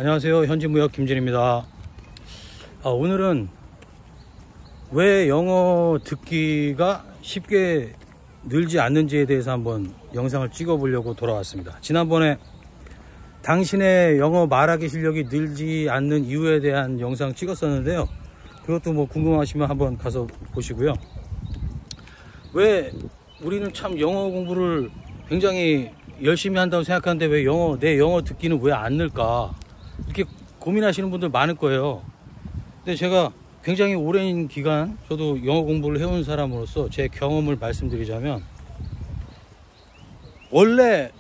안녕하세요. 현지무역 김진입니다. 오늘은 왜 영어 듣기가 쉽게 늘지 않는지에 대해서 한번 영상을 찍어 보려고 돌아왔습니다. 지난번에 당신의 영어 말하기 실력이 늘지 않는 이유에 대한 영상 찍었었는데요. 그것도 뭐 궁금하시면 한번 가서 보시고요. 왜 우리는 참 영어 공부를 굉장히 열심히 한다고 생각하는데 왜 내 영어 듣기는 왜 안 늘까, 이렇게 고민하시는 분들 많을 거예요. 근데 제가 굉장히 오랜 기간 저도 영어 공부를 해온 사람으로서 제 경험을 말씀드리자면, 원래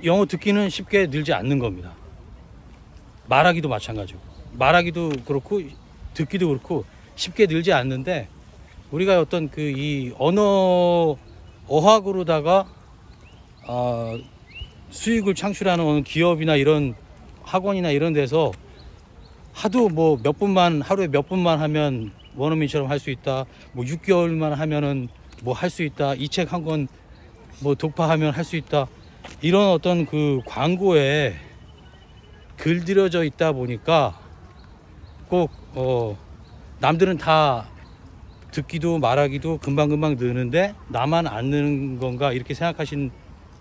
영어 듣기는 쉽게 늘지 않는 겁니다. 말하기도 마찬가지고, 말하기도 그렇고 듣기도 그렇고 쉽게 늘지 않는데, 우리가 어떤 이 언어 어학으로다가 수익을 창출하는 어느 기업이나 이런 학원이나 이런 데서 하도 뭐 하루에 몇 분만 하면 원어민처럼 할 수 있다, 뭐 6개월만 하면은 뭐 할 수 있다, 이 책 한 권 뭐 독파하면 할 수 있다, 이런 어떤 그 광고에 글들여져 있다 보니까 꼭 남들은 다 듣기도 말하기도 금방금방 느는데 나만 안 느는 건가, 이렇게 생각하시는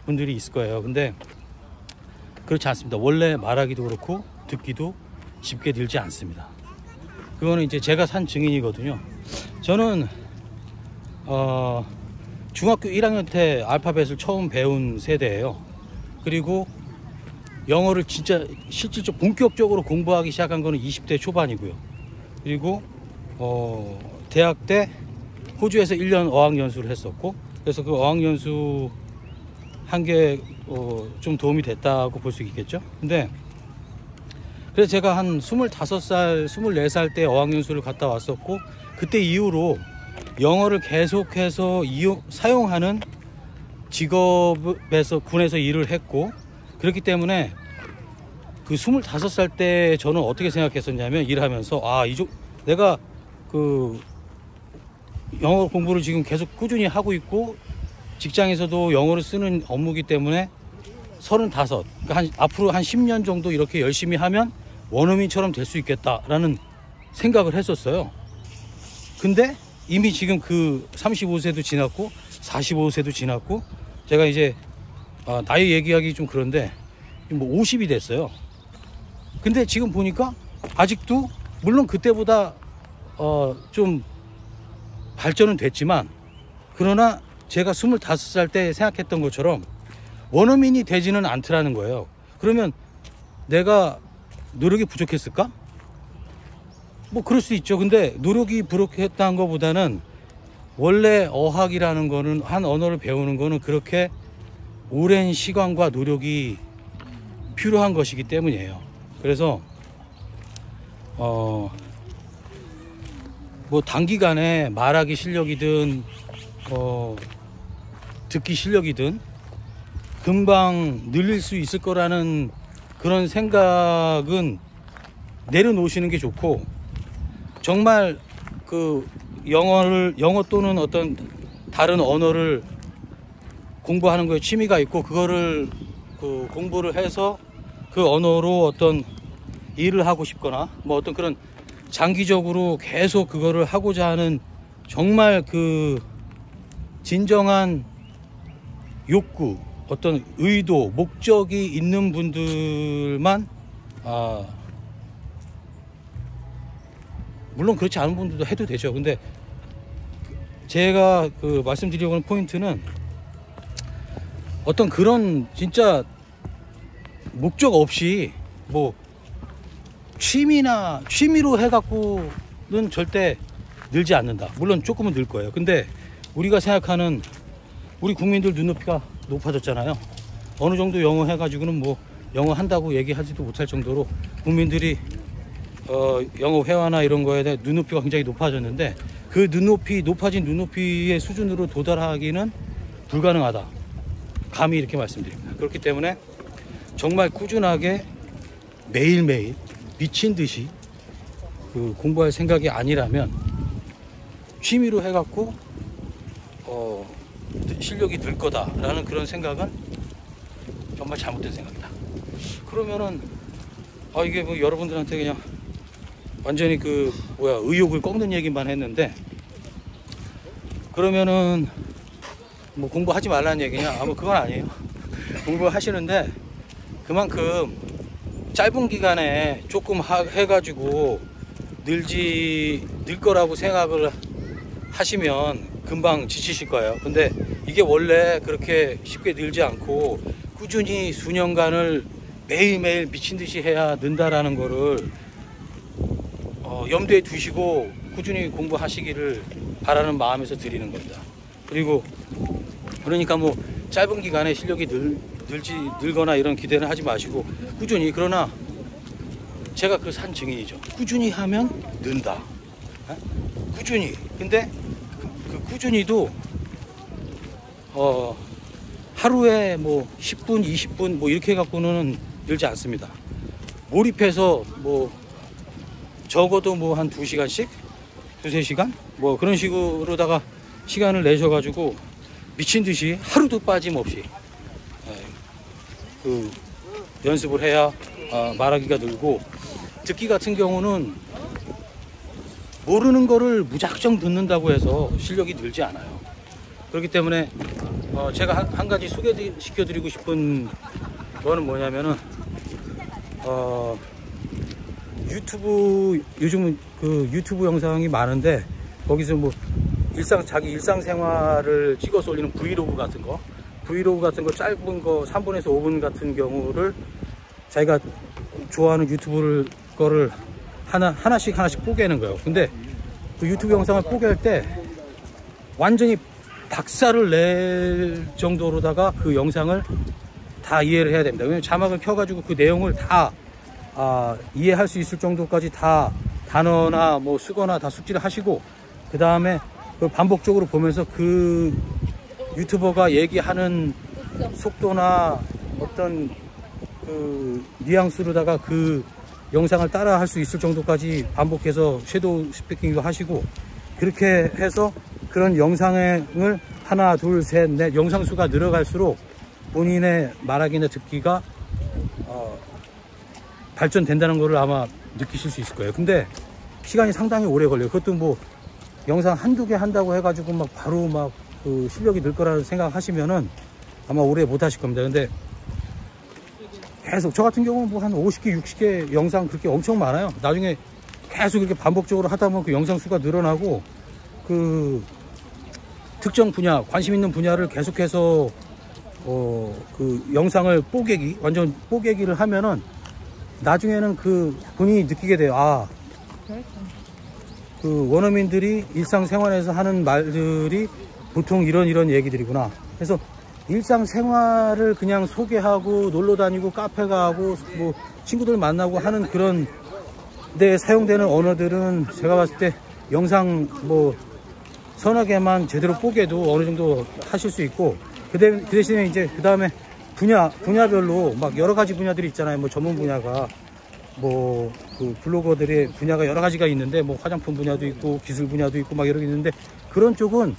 분들이 있을 거예요. 근데 그렇지 않습니다. 원래 말하기도 그렇고 듣기도 쉽게 늘지 않습니다. 그거는 이제 제가 산 증인이거든요. 저는 중학교 1학년 때 알파벳을 처음 배운 세대예요. 그리고 영어를 진짜 실질적으로 본격적으로 공부하기 시작한 거는 20대 초반이고요. 그리고 대학 때 호주에서 1년 어학연수를 했었고, 그래서 그 어학연수 한 게 좀 도움이 됐다고 볼 수 있겠죠. 근데 그래서 제가 한 25살, 24살 때 어학연수를 갔다 왔었고, 그때 이후로 영어를 계속해서 사용하는 직업에서 군에서 일을 했고, 그렇기 때문에 그 25살 때 저는 어떻게 생각했었냐면, 일하면서 내가 그 영어 공부를 지금 계속 꾸준히 하고 있고 직장에서도 영어를 쓰는 업무이기 때문에 35, 그러니까 앞으로 한 10년 정도 이렇게 열심히 하면 원어민처럼 될 수 있겠다라는 생각을 했었어요. 근데 이미 지금 그 35세도 지났고 45세도 지났고, 제가 이제 나이 얘기하기 좀 그런데 뭐 50이 됐어요. 근데 지금 보니까 아직도 물론 그때보다 좀 발전은 됐지만, 그러나 제가 25살 때 생각했던 것처럼 원어민이 되지는 않더라는 거예요. 그러면 내가 노력이 부족했을까? 뭐 그럴 수 있죠. 근데 노력이 부족했다는 것보다는 원래 어학이라는 거는, 한 언어를 배우는 거는 그렇게 오랜 시간과 노력이 필요한 것이기 때문이에요. 그래서 뭐 단기간에 말하기 실력이든 듣기 실력이든 금방 늘릴 수 있을 거라는 그런 생각은 내려놓으시는 게 좋고, 정말 그 영어 또는 어떤 다른 언어를 공부하는 거에 취미가 있고, 그거를 그 공부를 해서 그 언어로 어떤 일을 하고 싶거나 뭐 어떤 그런 장기적으로 계속 그거를 하고자 하는 정말 그 진정한 욕구, 어떤 의도, 목적이 있는 분들만, 물론 그렇지 않은 분들도 해도 되죠. 근데 제가 말씀드리려고 하는 포인트는, 어떤 그런 진짜 목적 없이 뭐 취미로 해갖고는 절대 늘지 않는다. 물론 조금은 늘 거예요. 근데 우리가 생각하는, 우리 국민들 눈높이가 높아졌잖아요. 어느 정도 영어 해가지고는 뭐 영어 한다고 얘기하지도 못할 정도로 국민들이 영어 회화나 이런 거에 대해 눈높이가 굉장히 높아졌는데, 그 높아진 눈높이의 수준으로 도달하기는 불가능하다, 감히 이렇게 말씀드립니다. 그렇기 때문에 정말 꾸준하게 매일매일 미친 듯이 공부할 생각이 아니라면, 취미로 해갖고 실력이 늘 거다라는 그런 생각은 정말 잘못된 생각이다. 그러면은 이게 뭐 여러분들한테 그냥 완전히 그 뭐야 의욕을 꺾는 얘기만 했는데, 그러면은 뭐 공부하지 말라는 얘기냐? 뭐 그건 아니에요. 공부하시는데 그만큼 짧은 기간에 조금 해가지고 늘 거라고 생각을 하시면 금방 지치실 거예요. 근데 이게 원래 그렇게 쉽게 늘지 않고 꾸준히 수년간을 매일매일 미친듯이 해야 는다라는 거를 염두에 두시고 꾸준히 공부하시기를 바라는 마음에서 드리는 겁니다. 그리고 그러니까 뭐 짧은 기간에 실력이 늘거나 이런 기대는 하지 마시고 꾸준히, 그러나 제가 그 산 증인이죠. 꾸준히 하면 는다. 꾸준히. 근데 그 꾸준히도 하루에 뭐 10분 20분 뭐 이렇게 갖고는 늘지 않습니다. 몰입해서 뭐 적어도 뭐 한 2시간씩 2~3시간 뭐 그런 식으로다가 시간을 내셔가지고 미친듯이 하루도 빠짐없이 그 연습을 해야 말하기가 늘고, 듣기 같은 경우는 모르는 거를 무작정 듣는다고 해서 실력이 늘지 않아요. 그렇기 때문에 제가 한 가지 소개시켜 드리고 싶은 거는 뭐냐면은 유튜브, 요즘은 그 유튜브 영상이 많은데 거기서 뭐 자기 일상생활을 찍어서 올리는 브이로그 같은 거 짧은 거 3분에서 5분 같은 경우를 자기가 좋아하는 유튜브 거를 하나씩 뽀개는 거예요. 근데 그 유튜브 영상을 뽀갤 때 완전히 박살을 낼 정도로다가 그 영상을 다 이해를 해야 됩니다. 왜냐면 자막을 켜가지고 그 내용을 다 이해할 수 있을 정도까지 다 단어나 뭐 쓰거나 다 숙지를 하시고, 그 다음에 그 반복적으로 보면서 그 유튜버가 얘기하는 속도나 어떤 그 뉘앙스로다가 그 영상을 따라 할 수 있을 정도까지 반복해서 섀도우 스피킹도 하시고, 그렇게 해서 그런 영상을 하나 둘 셋 넷 영상 수가 늘어갈수록 본인의 말하기나 듣기가 발전된다는 것을 아마 느끼실 수 있을 거예요. 근데 시간이 상당히 오래 걸려요. 그것도 뭐 영상 한두 개 한다고 해가지고 막 바로 막 그 실력이 늘 거라고 생각하시면은 아마 오래 못 하실 겁니다. 근데 계속 저 같은 경우는 뭐 한 50개 60개 영상 그렇게 엄청 많아요. 나중에 계속 이렇게 반복적으로 하다 보면 그 영상 수가 늘어나고, 그 특정 분야, 관심 있는 분야를 계속해서 그 영상을 완전 뽀개기를 하면은 나중에는 그 본인이 느끼게 돼요. 그 원어민들이 일상생활에서 하는 말들이 보통 이런 얘기들이구나. 그래서 일상생활을 그냥 소개하고 놀러 다니고 카페 가고 뭐 친구들 만나고 하는 그런 데 사용되는 언어들은 제가 봤을 때 영상 뭐 서너 개만 제대로 뽀개도 어느 정도 하실 수 있고, 그 대신에 이제 그 다음에 분야별로 막 여러 가지 분야들이 있잖아요. 뭐 전문 분야가 뭐 그 블로거들의 분야가 여러 가지가 있는데 뭐 화장품 분야도 있고 기술 분야도 있고 막 여러 개 있는데, 그런 쪽은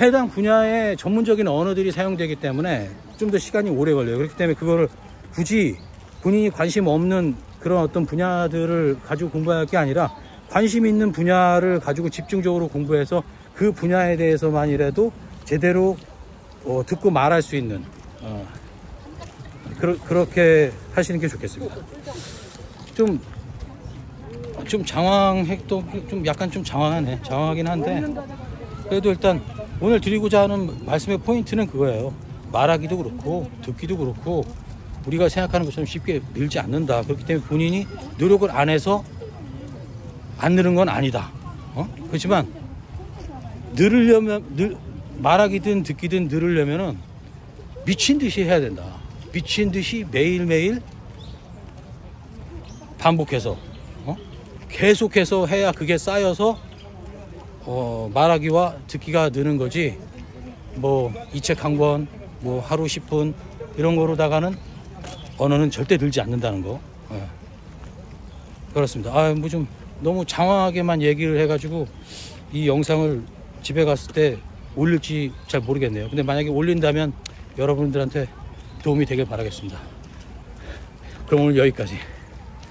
해당 분야의 전문적인 언어들이 사용되기 때문에 좀 더 시간이 오래 걸려요. 그렇기 때문에 그거를 굳이 본인이 관심 없는 그런 어떤 분야들을 가지고 공부할 게 아니라 관심 있는 분야를 가지고 집중적으로 공부해서 그 분야에 대해서만이라도 제대로 듣고 말할 수 있는 그렇게 하시는 게 좋겠습니다. 좀 장황했도 좀 약간 좀 장황하긴 한데, 그래도 일단 오늘 드리고자 하는 말씀의 포인트는 그거예요. 말하기도 그렇고 듣기도 그렇고 우리가 생각하는 것처럼 쉽게 늘지 않는다. 그렇기 때문에 본인이 노력을 안 해서 안 늘은 건 아니다. 그렇지만 말하기든 듣기든 늘으려면은 미친 듯이 해야 된다. 미친 듯이 매일매일 반복해서 계속해서 해야 그게 쌓여서 말하기와 듣기가 느는 거지, 뭐 이 책 한 권 뭐 하루 10분 이런 거로다가는 언어는 절대 늘지 않는다는 거. 그렇습니다. 뭐 좀 너무 장황하게만 얘기를 해가지고 이 영상을 집에 갔을 때 올릴지 잘 모르겠네요. 근데 만약에 올린다면 여러분들한테 도움이 되길 바라겠습니다. 그럼 오늘 여기까지.